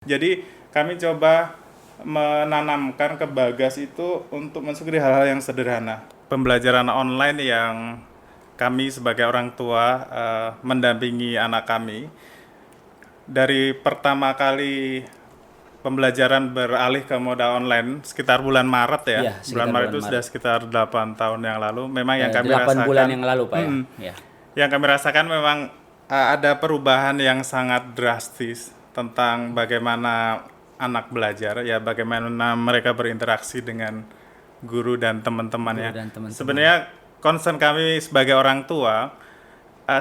Jadi kami coba menanamkan ke Bagas itu untuk mensyukuri hal-hal yang sederhana. Pembelajaran online yang kami sebagai orang tua mendampingi anak kami dari pertama kali pembelajaran beralih ke moda online sekitar bulan Maret ya. Iya, Bulan sekitar Maret bulan itu sudah Maret. sekitar 8 tahun yang lalu. Memang yang kami 8 bulan rasakan, yang lalu, Pak ya. Ya. yang kami rasakan memang ada perubahan yang sangat drastis tentang bagaimana anak belajar, ya bagaimana mereka berinteraksi dengan guru dan teman-temannya. Guru dan teman-teman. Sebenarnya concern kami sebagai orang tua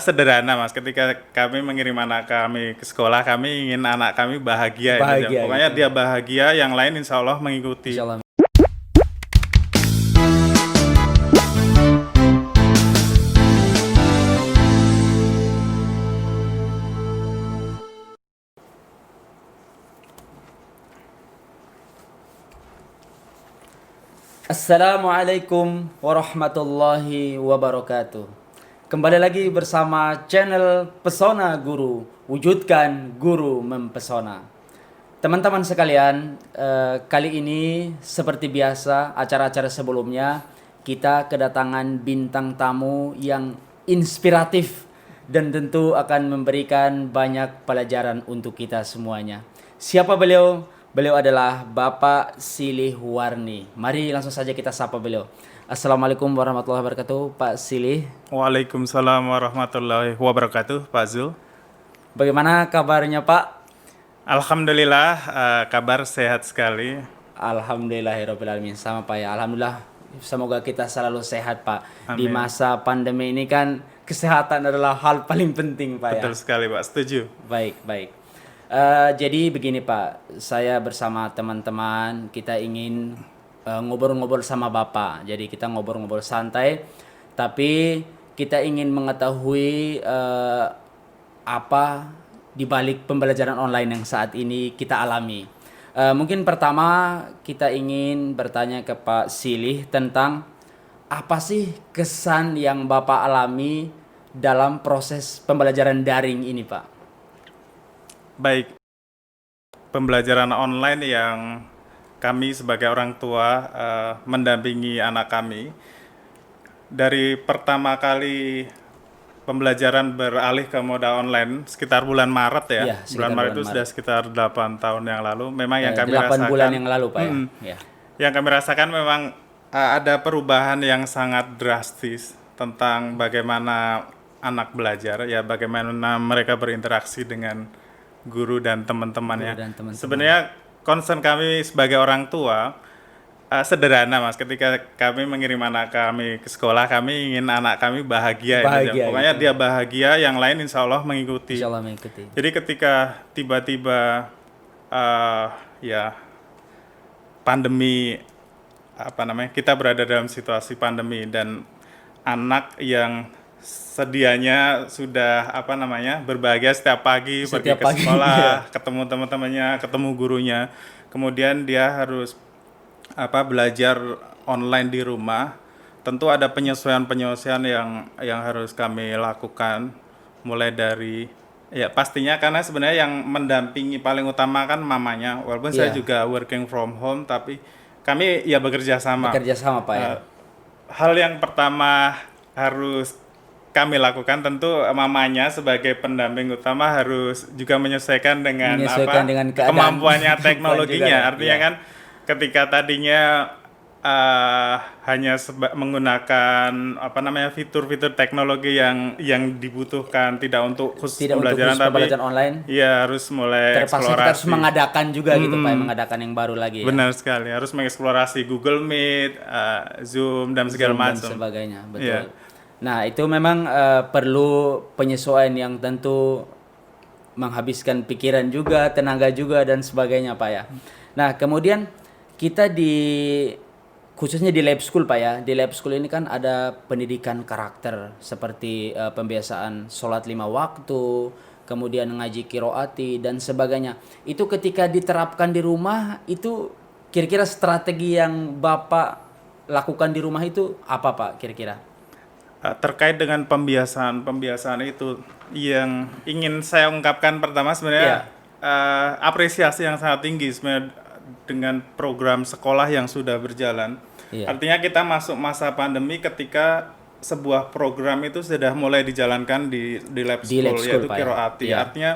sederhana Mas. Ketika kami mengirim anak kami ke sekolah, kami ingin anak kami bahagia. Bahagia Pokoknya gitu. dia bahagia, yang lain insya Allah mengikuti. Insya Allah. Assalamualaikum warahmatullahi wabarakatuh. Kembali lagi bersama channel Pesona Guru, wujudkan guru mempesona. Teman-teman sekalian, kali ini seperti biasa acara-acara sebelumnya kita kedatangan bintang tamu yang inspiratif dan tentu akan memberikan banyak pelajaran untuk kita semuanya. Siapa beliau? Beliau adalah Bapak Silih Warni. Mari langsung saja kita sapa beliau. Assalamualaikum warahmatullahi wabarakatuh, Pak Silih. Waalaikumsalam warahmatullahi wabarakatuh, Pak Zul. Bagaimana kabarnya, Pak? Alhamdulillah, kabar sehat sekali. Alhamdulillahirrahmanirrahim. Sama Pak ya. Alhamdulillah. Semoga kita selalu sehat, Pak. Di Amin. masa pandemi ini kan kesehatan adalah hal paling penting, Pak ya. Betul sekali, Pak. Setuju. Baik. Jadi begini Pak, saya bersama teman-teman kita ingin ngobrol-ngobrol sama Bapak. Jadi kita ngobrol-ngobrol santai, tapi kita ingin mengetahui apa di balik pembelajaran online yang saat ini kita alami. Mungkin pertama kita ingin bertanya ke Pak Silih tentang apa sih kesan yang Bapak alami dalam proses pembelajaran daring ini, Pak? Baik, pembelajaran online yang kami sebagai orang tua mendampingi anak kami dari pertama kali pembelajaran beralih ke moda online sekitar bulan Maret ya. Iya, sekitar Bulan Maret bulan itu sudah sekitar 8 tahun yang lalu. Memang yang kami 8 rasakan, bulan yang lalu, Pak ya. Ya. yang kami rasakan memang ada perubahan yang sangat drastis tentang bagaimana anak belajar, ya bagaimana mereka berinteraksi dengan guru dan teman-temannya. Guru dan teman-teman. Sebenarnya concern kami sebagai orang tua sederhana Mas. Ketika kami mengirim anak kami ke sekolah, kami ingin anak kami bahagia. Bahagia Pokoknya gitu. dia bahagia, yang lain insya Allah mengikuti. Insya Allah mengikuti. Jadi ketika tiba-tiba ya pandemi kita berada dalam situasi pandemi dan anak yang sedianya sudah berbahagia setiap pagi pergi ke sekolah, ketemu teman-temannya, ketemu gurunya, kemudian dia harus belajar online di rumah. Tentu ada penyesuaian yang harus kami lakukan, mulai dari ya pastinya karena sebenarnya yang mendampingi paling utama kan mamanya, walaupun saya juga working from home, tapi kami ya bekerja sama. Pak ya. Hal yang pertama harus kami lakukan tentu mamanya sebagai pendamping utama harus juga menyesuaikan dengan dengan keadaan, kemampuannya teknologinya. juga, Artinya kan ketika tadinya hanya menggunakan fitur-fitur teknologi yang dibutuhkan tidak untuk khusus pembelajaran tapi online. Iya, harus mulai Terpaksa kita harus mengadakan juga gitu Pak, mengadakan yang baru lagi. Benar sekali, harus mengeksplorasi Google Meet, Zoom dan segala macam. Dan sebagainya, betul. Yeah. Nah, itu memang perlu penyesuaian yang tentu menghabiskan pikiran juga, tenaga juga dan sebagainya, Pak ya. Nah, kemudian kita khususnya di lab school, Pak ya. Di lab school ini kan ada pendidikan karakter seperti pembiasaan sholat 5 waktu, kemudian ngaji qiraati dan sebagainya. Itu ketika diterapkan di rumah, itu kira-kira strategi yang Bapak lakukan di rumah itu apa, Pak, kira-kira? Terkait dengan pembiasaan itu yang ingin saya ungkapkan pertama sebenarnya apresiasi yang sangat tinggi sebenarnya dengan program sekolah yang sudah berjalan. Iya. Artinya kita masuk masa pandemi ketika sebuah program itu sudah mulai dijalankan di lab Di school, lab school, yaitu Pak, ya. Qiraati. Iya. Artinya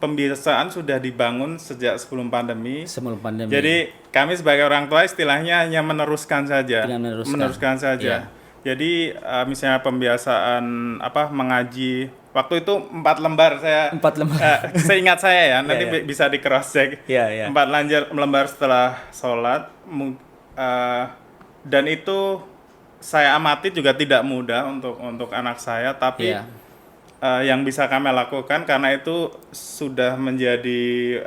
pembiasaan sudah dibangun sejak sebelum pandemi. Sebelum pandemi. Jadi kami sebagai orang tua istilahnya hanya meneruskan saja. Tinggal meneruskan. saja. Iya. Jadi misalnya pembiasaan mengaji waktu itu 4 lembar saya 4 lembar. seingat saya ya nanti Iya. bisa di cross check. Iya, iya. 4 lembar setelah sholat dan itu saya amati juga tidak mudah untuk anak saya, tapi Iya. yang bisa kami lakukan karena itu sudah menjadi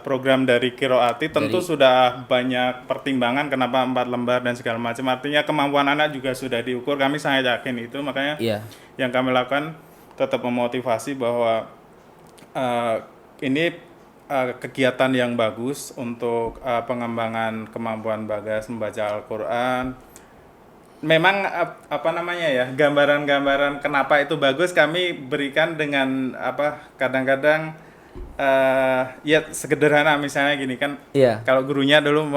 program dari Qiraati, tentu sudah banyak pertimbangan kenapa 4 lembar dan segala macam. Artinya kemampuan anak juga sudah diukur, kami sangat yakin itu, makanya Iya. yang kami lakukan tetap memotivasi bahwa ini kegiatan yang bagus untuk pengembangan kemampuan Bagas membaca Al-Quran. Memang gambaran-gambaran kenapa itu bagus kami berikan dengan kadang-kadang ya sederhana, misalnya gini kan. Iya. Kalau gurunya dulu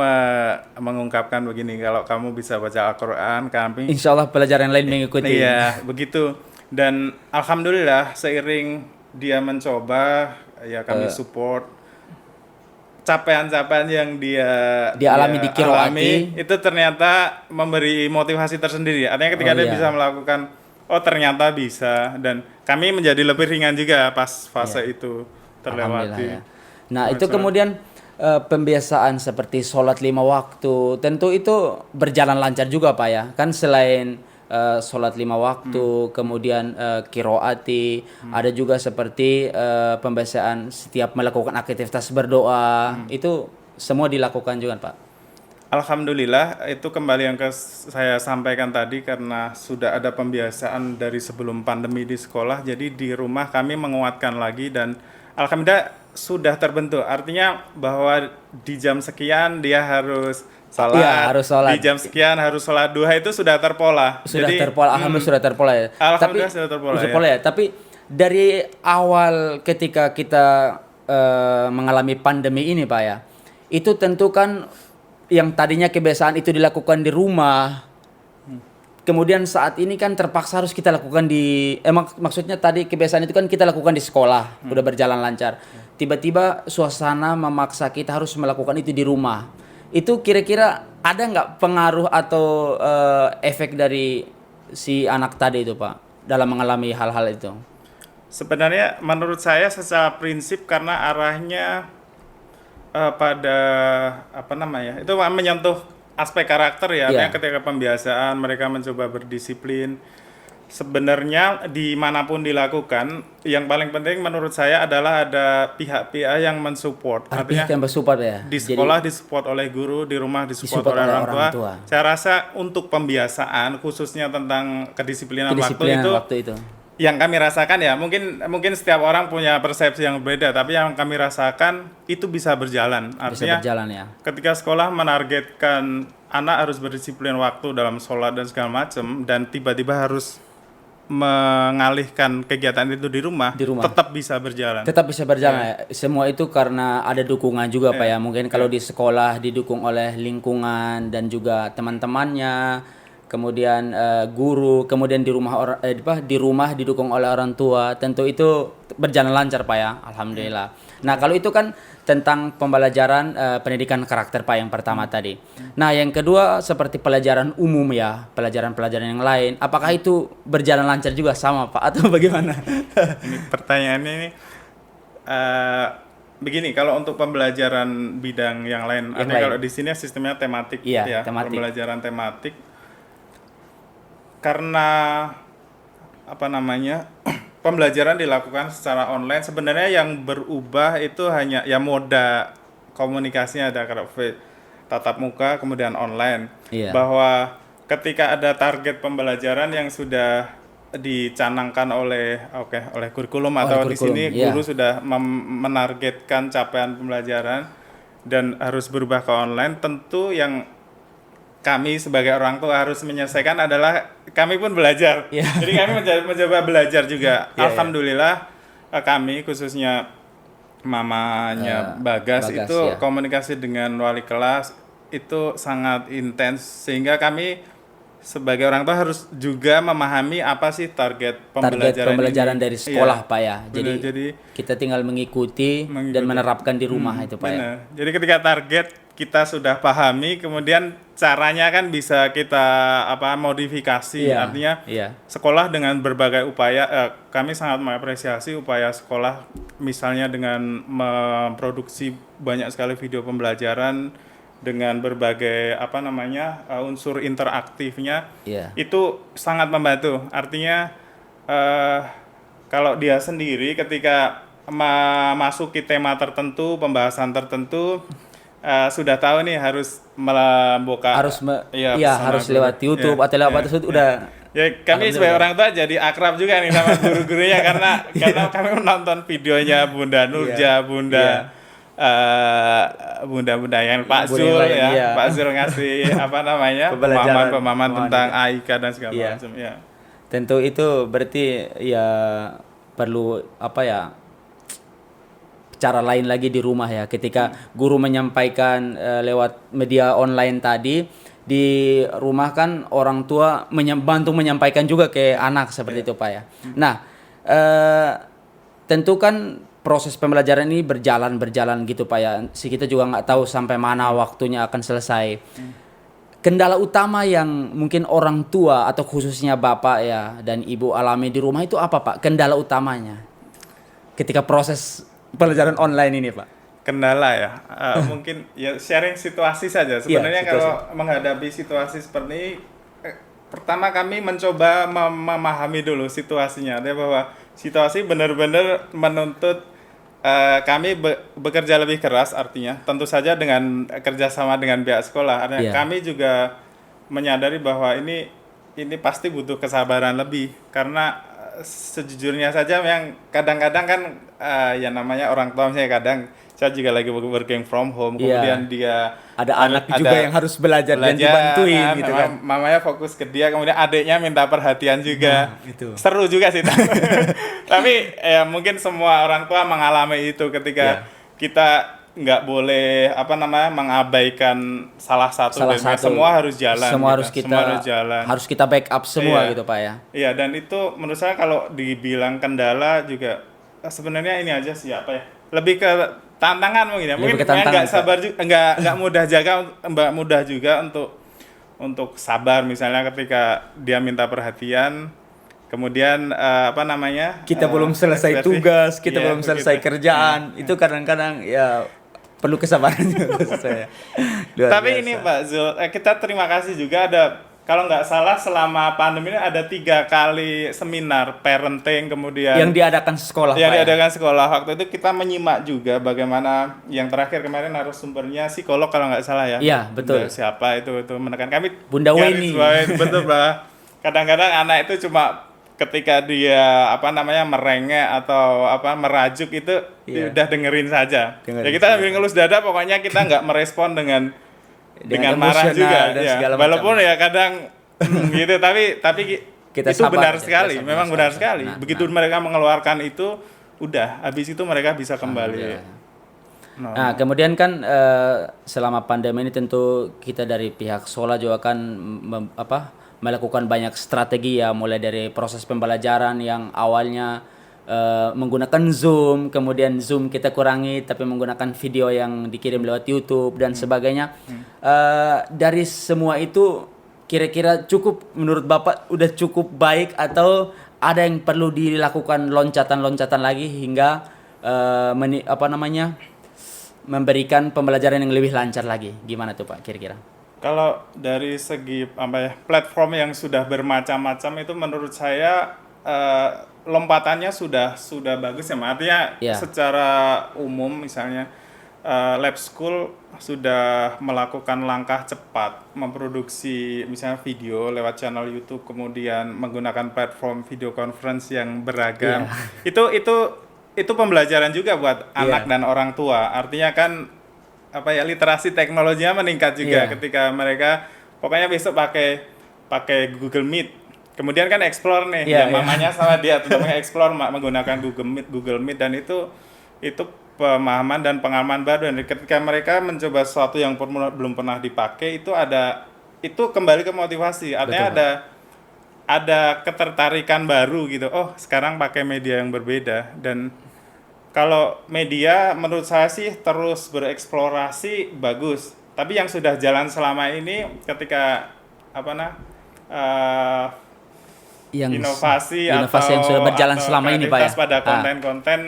mengungkapkan begini, kalau kamu bisa baca Al-Quran kami Insya Allah pelajaran lain mengikuti. iya begitu. Dan alhamdulillah seiring dia mencoba ya kami support capaian-capaian yang dia alami di Qiraati alami, itu ternyata memberi motivasi tersendiri. Artinya ketika dia bisa melakukan, ternyata bisa, dan kami menjadi lebih ringan juga pas fase itu terlewati. Ya. Nah itu kemudian pembiasaan seperti sholat 5 waktu, tentu itu berjalan lancar juga Pak ya. Kan selain sholat 5 waktu, kemudian Qiraati, ada juga seperti pembiasaan setiap melakukan aktivitas berdoa, itu semua dilakukan juga Pak. Alhamdulillah, itu kembali yang saya sampaikan tadi, karena sudah ada pembiasaan dari sebelum pandemi di sekolah, jadi di rumah kami menguatkan lagi dan alhamdulillah sudah terbentuk. Artinya bahwa di jam sekian dia harus salat, harus sholat. Di jam sekian harus sholat duha, itu sudah terpola. Alhamdulillah sudah terpola ya. Alhamdulillah sudah terpola ya. Tapi dari awal ketika kita mengalami pandemi ini Pak ya, itu tentu kan yang tadinya kebiasaan itu dilakukan di rumah, kemudian saat ini kan terpaksa harus kita lakukan maksudnya tadi kebiasaan itu kan kita lakukan di sekolah, udah berjalan lancar. Tiba-tiba suasana memaksa kita harus melakukan itu di rumah. Itu kira-kira ada nggak pengaruh atau efek dari si anak tadi itu Pak dalam mengalami hal-hal itu? Sebenarnya menurut saya secara prinsip karena arahnya pada itu menyentuh aspek karakter ya. Artinya ketika pembiasaan mereka mencoba berdisiplin. Sebenarnya dimanapun dilakukan, yang paling penting menurut saya adalah ada pihak-pihak yang mensupport. Artinya yang bersupport ya. Di sekolah disupport oleh guru, di rumah disupport oleh orang tua. Saya rasa untuk pembiasaan khususnya tentang kedisiplinan waktu itu yang kami rasakan ya, mungkin setiap orang punya persepsi yang berbeda, tapi yang kami rasakan itu bisa berjalan. Artinya ketika sekolah menargetkan anak harus berdisiplin waktu dalam sholat dan segala macam, dan tiba-tiba harus mengalihkan kegiatan itu di rumah, tetap bisa berjalan. Ya. Semua itu karena ada dukungan juga Pak ya. Mungkin kalau di sekolah didukung oleh lingkungan dan juga teman-temannya, kemudian guru, kemudian di rumah didukung oleh orang tua, tentu itu berjalan lancar Pak ya. Alhamdulillah. Nah, kalau itu kan tentang pembelajaran pendidikan karakter Pak yang pertama tadi. Nah, yang kedua seperti pelajaran umum ya, pelajaran-pelajaran yang lain. Apakah itu berjalan lancar juga sama Pak atau bagaimana? Ini pertanyaannya ini begini, kalau untuk pembelajaran bidang yang lain, kalau di sini sistemnya tematik tematik. Pembelajaran tematik karena pembelajaran dilakukan secara online, sebenarnya yang berubah itu hanya ya moda komunikasinya, ada tatap muka kemudian online. Bahwa ketika ada target pembelajaran yang sudah dicanangkan oleh kurikulum atau di sini guru sudah menargetkan capaian pembelajaran dan harus berubah ke online, tentu yang kami sebagai orang tua harus menyelesaikan adalah kami pun belajar. Jadi kami mencoba belajar juga. Alhamdulillah kami khususnya mamanya Bagas Bagas, itu ya. komunikasi dengan wali kelas itu sangat intens, sehingga kami sebagai orang tua harus juga memahami apa sih target Pembelajaran ini. dari sekolah, Iya, Pak ya. benar. Jadi Jadi kita tinggal mengikuti dan menerapkan di rumah itu, Pak ya. benar. Jadi ketika target kita sudah pahami, kemudian caranya kan bisa kita modifikasi. Iya, Artinya iya. sekolah dengan berbagai upaya, kami sangat mengapresiasi upaya sekolah, misalnya dengan memproduksi banyak sekali video pembelajaran dengan berbagai unsur interaktifnya. Iya. Itu sangat membantu. Artinya kalau dia sendiri ketika memasuki tema tertentu, pembahasan tertentu, sudah tahu nih harus membuka harus lewat YouTube atau lewat itu udah. Ya, kami sebagai orang tua jadi akrab juga nih sama guru-gurunya karena kami menonton videonya Bunda Nurja, Bunda yang Pak Zul ya. Pak Zul ngasih pemahaman tentang AIK dan segala macam ya. Tentu itu berarti ya perlu cara lain lagi di rumah ya, ketika guru menyampaikan lewat media online tadi, di rumah kan orang tua bantu menyampaikan juga ke anak seperti itu, Pak ya. Nah, tentu kan proses pembelajaran ini berjalan gitu, Pak ya. Kita juga nggak tahu sampai mana waktunya akan selesai. Kendala utama yang mungkin orang tua atau khususnya Bapak ya dan Ibu alami di rumah itu apa, Pak? Kendala utamanya ketika proses pelajaran online ini, Pak? Kendala ya, mungkin ya sharing situasi saja. Sebenarnya kalau menghadapi situasi seperti ini, pertama kami mencoba memahami dulu situasinya. Artinya bahwa situasi benar-benar menuntut kami bekerja lebih keras, artinya tentu saja dengan kerjasama dengan pihak sekolah. Artinya kami juga menyadari bahwa ini pasti butuh kesabaran lebih, karena sejujurnya saja yang kadang-kadang kan ya namanya orang tua, misalnya kadang saya juga lagi working from home, kemudian dia ada anak juga yang harus belajar dan dibantuin gitu kan. Mamanya fokus ke dia, kemudian adiknya minta perhatian juga. Itu. Seru juga sih. Tapi ya mungkin semua orang tua mengalami itu ketika kita nggak boleh mengabaikan salah satu. Semua harus jalan. Semua harus jalan. Harus kita backup semua gitu, Pak ya. Iya, dan itu menurut saya kalau dibilang kendala juga sebenarnya ini aja sih lebih ke tantangan mungkin ya. Mungkin nggak sabar juga, nggak mudah juga untuk sabar, misalnya ketika dia minta perhatian, kemudian kita belum selesai tugas, kita belum selesai kerjaan, itu kadang-kadang ya perlu kesabaran juga saya. Tapi biasa. Ini Pak Zul, kita terima kasih juga kalau nggak salah selama pandemi ini ada 3 kali seminar parenting, kemudian yang diadakan sekolah. Diadakan sekolah. Waktu itu kita menyimak juga bagaimana yang terakhir kemarin narasumbernya psikolog kalau nggak salah ya. Iya, betul. Siapa itu menekan kami. Bunda Weni. Betul, Pak. Kadang-kadang anak itu cuma ketika dia merengek atau merajuk itu udah dengerin saja. Ya kita sambil ngelus dada, pokoknya kita nggak merespon dengan marah juga ya. Walaupun ya kadang gitu, tapi kita itu benar sekali, memang benar sekali. Begitu mereka mengeluarkan itu, udah habis itu mereka bisa kembali. Nah, kemudian kan selama pandemi ini tentu kita dari pihak sekolah juga kan melakukan banyak strategi ya, mulai dari proses pembelajaran yang awalnya menggunakan Zoom, kemudian Zoom kita kurangi tapi menggunakan video yang dikirim lewat YouTube dan sebagainya. Dari semua itu kira-kira cukup menurut Bapak, udah cukup baik atau ada yang perlu dilakukan loncatan-loncatan lagi hingga memberikan pembelajaran yang lebih lancar lagi? Gimana tuh Pak kira-kira? Kalau dari segi platform yang sudah bermacam-macam itu menurut saya lompatannya sudah bagus ya, artinya secara umum misalnya lab school sudah melakukan langkah cepat memproduksi misalnya video lewat channel YouTube, kemudian menggunakan platform video conference yang beragam. Itu pembelajaran juga buat anak dan orang tua. Artinya kan literasi teknologinya meningkat juga ketika mereka pokoknya besok pakai Google Meet. Kemudian kan explore nih, mamanya sama dia sudah explore menggunakan Google Meet dan itu pemahaman dan pengalaman baru, dan ketika mereka mencoba sesuatu yang belum pernah dipakai, itu kembali ke motivasi. Artinya Betul, ada ketertarikan baru gitu. Oh, sekarang pakai media yang berbeda. Dan kalau media menurut saya sih terus bereksplorasi bagus. Tapi yang sudah jalan selama ini ketika eh, inovasi inovasi yang sudah berjalan atau selama ini, Pak ya. kreativitas pada konten-konten,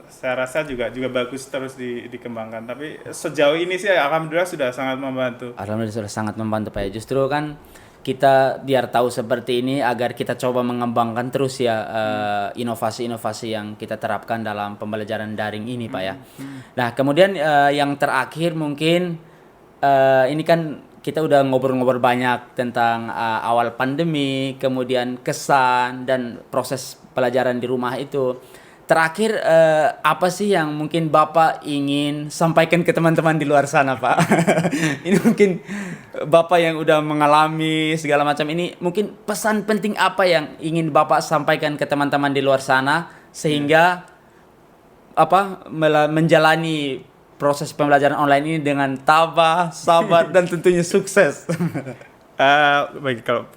saya rasa juga bagus terus dikembangkan. Tapi sejauh ini sih alhamdulillah sudah sangat membantu. Alhamdulillah sudah sangat membantu, Pak ya. Justru kan kita biar tahu seperti ini agar kita coba mengembangkan terus ya inovasi-inovasi yang kita terapkan dalam pembelajaran daring ini, Pak ya. Nah, kemudian yang terakhir mungkin ini kan kita udah ngobrol-ngobrol banyak tentang awal pandemi, kemudian kesan dan proses pelajaran di rumah itu. Terakhir, apa sih yang mungkin Bapak ingin sampaikan ke teman-teman di luar sana, Pak? Ini mungkin Bapak yang udah mengalami segala macam ini, mungkin pesan penting apa yang ingin Bapak sampaikan ke teman-teman di luar sana sehingga menjalani proses pembelajaran online ini dengan tabah, sabar dan tentunya sukses. Baik, kalau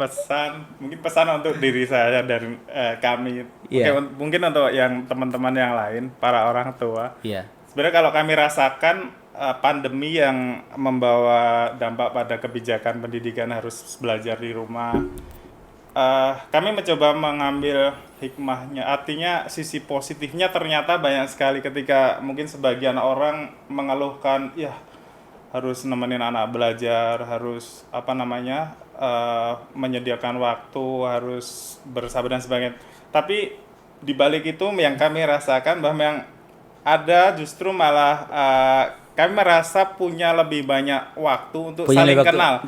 mungkin pesan untuk diri saya dan kami. Iya. Oke, mungkin untuk yang teman-teman yang lain, para orang tua. Iya. Sebenarnya kalau kami rasakan pandemi yang membawa dampak pada kebijakan pendidikan harus belajar di rumah, kami mencoba mengambil hikmahnya. Artinya sisi positifnya ternyata banyak sekali ketika mungkin sebagian orang mengeluhkan, ya harus nemenin anak belajar, harus menyediakan waktu, harus bersabar dan sebagainya. Tapi di balik itu yang kami rasakan bahwa yang ada justru malah kami merasa punya lebih banyak waktu untuk saling kenal.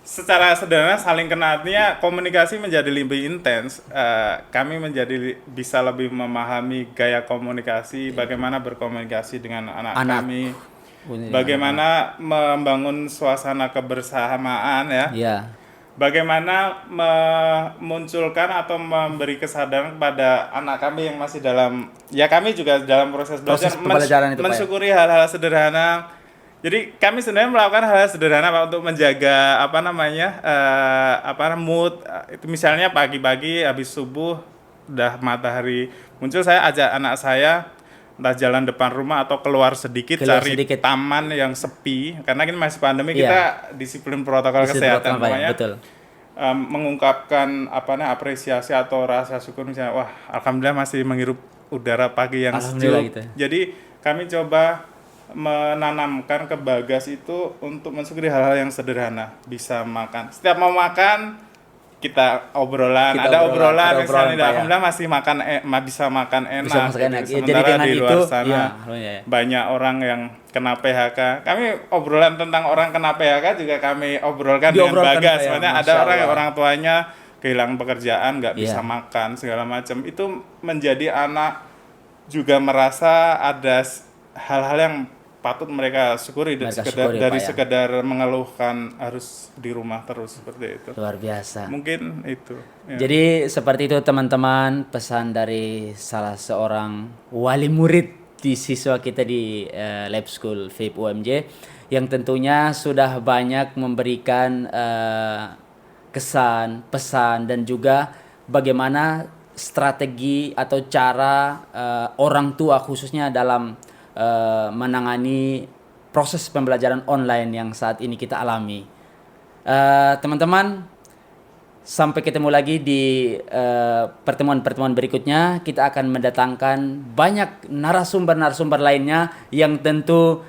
Secara sederhana saling kenal, artinya komunikasi menjadi lebih intens. Kami menjadi bisa lebih memahami gaya komunikasi, bagaimana berkomunikasi dengan anak kami. Bagaimana membangun suasana kebersamaan ya. Iya. Bagaimana memunculkan atau memberi kesadaran pada anak kami yang masih kami juga dalam proses belajar pembelajaran itu, mensyukuri hal-hal sederhana. Jadi kami sebenarnya melakukan hal-hal sederhana Pak untuk menjaga mood. Itu misalnya pagi-pagi habis subuh udah matahari muncul, saya ajak anak saya entah jalan depan rumah atau keluar sedikit cari taman yang sepi, karena ini masih pandemi. Kita disiplin protokol kesehatan namanya. Mengungkapkan apresiasi atau rasa syukur, misalnya wah alhamdulillah masih menghirup udara pagi yang sejuk gitu. Jadi kami coba menanamkan ke Bagas itu untuk mensyukuri hal-hal yang sederhana. Bisa makan, setiap mau makan kita obrolan, ada obrolan misalnya, alhamdulillah masih bisa makan enak. Sementara di luar sana banyak orang yang kena PHK. Kami obrolan tentang orang kena PHK juga kami obrolkan dengan Bagas. Sebenarnya ada orang tuanya kehilangan pekerjaan, nggak bisa makan segala macam. Itu menjadi anak juga merasa ada hal-hal yang patut mereka syukuri, dari sekedar mengeluhkan harus di rumah terus seperti itu. Luar biasa. Mungkin itu. Ya. Jadi seperti itu teman-teman, pesan dari salah seorang wali murid di siswa kita di Lab School VIP UMJ yang tentunya sudah banyak memberikan kesan, pesan dan juga bagaimana strategi atau cara orang tua khususnya dalam menangani proses pembelajaran online yang saat ini kita alami. Teman-teman, sampai ketemu lagi di pertemuan-pertemuan berikutnya. Kita akan mendatangkan banyak narasumber-narasumber lainnya yang tentu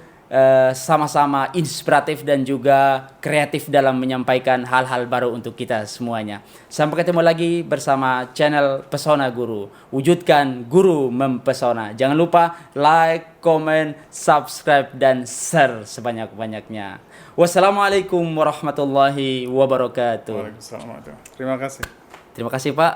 sama-sama inspiratif dan juga kreatif dalam menyampaikan hal-hal baru untuk kita semuanya. Sampai ketemu lagi bersama channel Pesona Guru. Wujudkan guru mempesona. Jangan lupa like, comment, subscribe, dan share sebanyak-banyaknya. Wassalamualaikum warahmatullahi wabarakatuh. Waalaikumsalam. Terima kasih. Terima kasih, Pak.